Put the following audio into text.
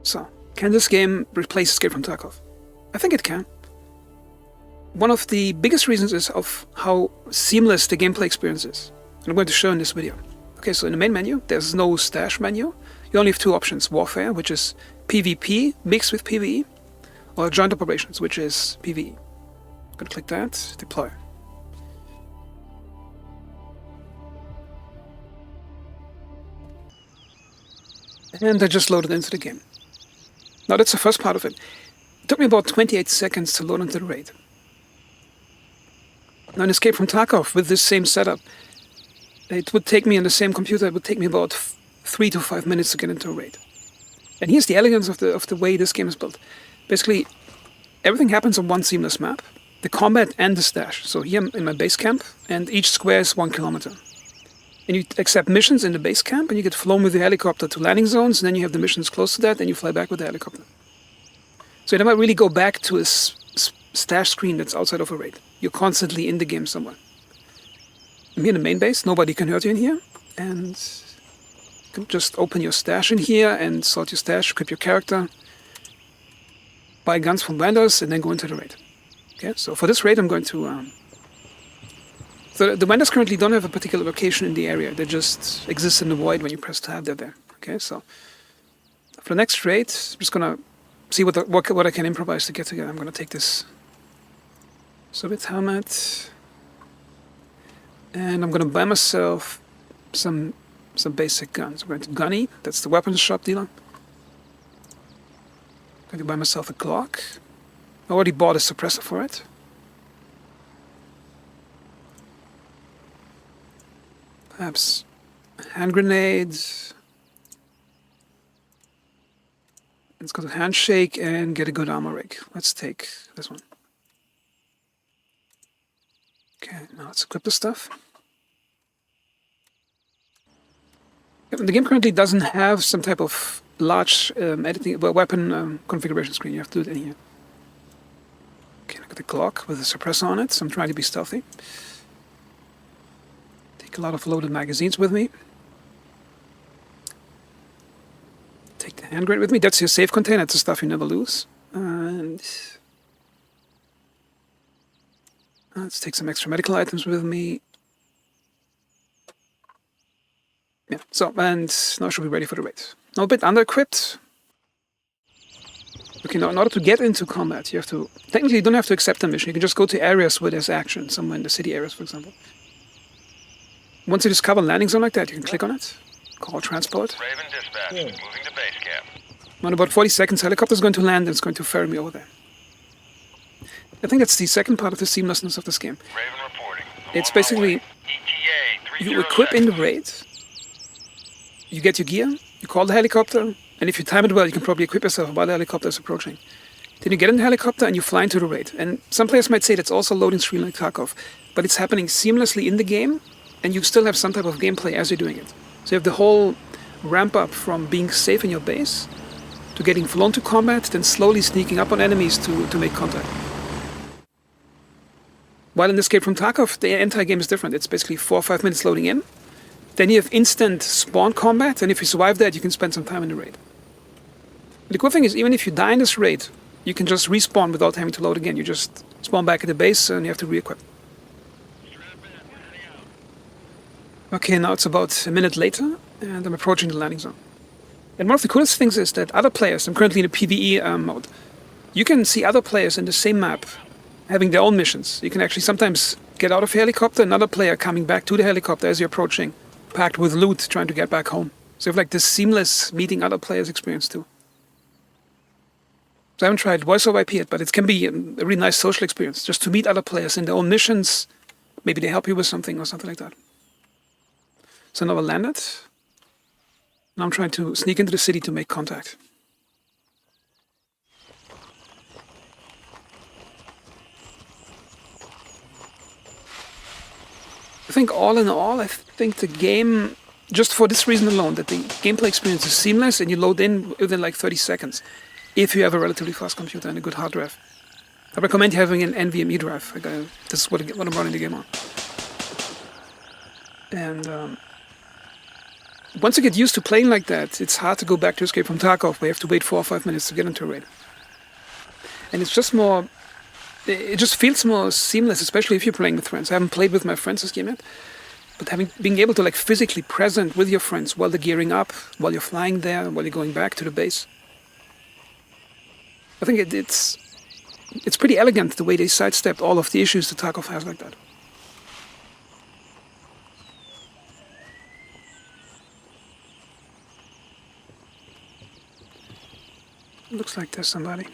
So, can this game replace Escape from Tarkov? I think it can. One of the biggest reasons is of how seamless the gameplay experience is. And I'm going to show in this video. Okay, so in the main menu, there's no stash menu. You only have two options: Warfare, which is PvP mixed with PvE, or Joint Operations, which is PvE. I'm going to click that, deploy. And I just loaded into the game. Now that's the first part of it. It took me about 28 seconds to load into the raid. Now in Escape from Tarkov, with this same setup, it would take me on the same computer, it would take me about 3 to 5 minutes to get into a raid. And here's the elegance of the way this game is built. Basically, everything happens on one seamless map. The combat and the stash. So here I'm in my base camp, and each square is 1 kilometer. And you accept missions in the base camp, and you get flown with the helicopter to landing zones, and then you have the missions close to that, and you fly back with the helicopter. So you never really go back to a stash screen that's outside of a raid. You're constantly in the game somewhere. I'm here in the main base, nobody can hurt you in here, and you can just open your stash in here and sort your stash, equip your character, buy guns from vendors, and then go into the raid. Okay, so for this raid I'm going to... So the vendors currently don't have a particular location in the area. They just exist in the void. When you press tab, they're there. Okay, so for the next raid, I'm just gonna see what I can improvise to get together. I'm gonna take this Soviet helmet, and I'm gonna buy myself some basic guns. I'm going to Gunny. That's the weapons shop dealer. I'm going to buy myself a Glock. I already bought a suppressor for it. Perhaps hand grenades. Let's go to handshake and get a good armor rig. Let's take this one. Okay, now let's equip the stuff. The game currently doesn't have some type of large weapon configuration screen. You have to do it in here. Okay, I got the Glock with a suppressor on it, so I'm trying to be stealthy. Take a lot of loaded magazines with me. Take the hand grenade with me. That's your safe container. That's the stuff you never lose. And let's take some extra medical items with me. Yeah, so, and now I should be ready for the raid. Now a bit under-equipped. Okay, now in order to get into combat, you have to... Technically, you don't have to accept a mission. You can just go to areas where there's action, somewhere in the city areas, for example. Once you discover a landing zone like that, you can click on it. Call transport. Raven dispatch, moving to base camp. In about 40 seconds, helicopter's going to land and it's going to ferry me over there. I think that's the second part of the seamlessness of this game. Raven reporting. It's basically... ETA you equip in the raid, you get your gear, you call the helicopter, and if you time it well, you can probably equip yourself while the helicopter is approaching. Then you get in the helicopter and you fly into the raid. And some players might say that's also loading screen like Tarkov, but it's happening seamlessly in the game, and you still have some type of gameplay as you're doing it. So you have the whole ramp up from being safe in your base to getting flown to combat, then slowly sneaking up on enemies to make contact. While in Escape from Tarkov, the entire game is different. It's basically 4 or 5 minutes loading in. Then you have instant spawn combat, and if you survive that, you can spend some time in the raid. The cool thing is, even if you die in this raid, you can just respawn without having to load again. You just spawn back at the base, and you have to re-equip. Okay, now it's about a minute later, and I'm approaching the landing zone. And one of the coolest things is that other players, I'm currently in a PvE mode, you can see other players in the same map having their own missions. You can actually sometimes get out of a helicopter, another player coming back to the helicopter as you're approaching, packed with loot, trying to get back home. So you have like this seamless meeting other players experience too. So I haven't tried voice over IP yet, but it can be a really nice social experience, just to meet other players in their own missions. Maybe they help you with something or something like that. So now I landed. Now I'm trying to sneak into the city to make contact. I think all in all, I think the game, just for this reason alone, that the gameplay experience is seamless and you load in within like 30 seconds, if you have a relatively fast computer and a good hard drive. I recommend having an NVMe drive. This is what I'm running the game on. And once you get used to playing like that, it's hard to go back to Escape from Tarkov, where you have to wait 4 or 5 minutes to get into a raid. And it's just more, it just feels more seamless, especially if you're playing with friends. I haven't played with my friends this game yet, but being able to like physically present with your friends while they're gearing up, while you're flying there, while you're going back to the base. I think it's pretty elegant the way they sidestepped all of the issues that Tarkov has like that. Looks like there's somebody.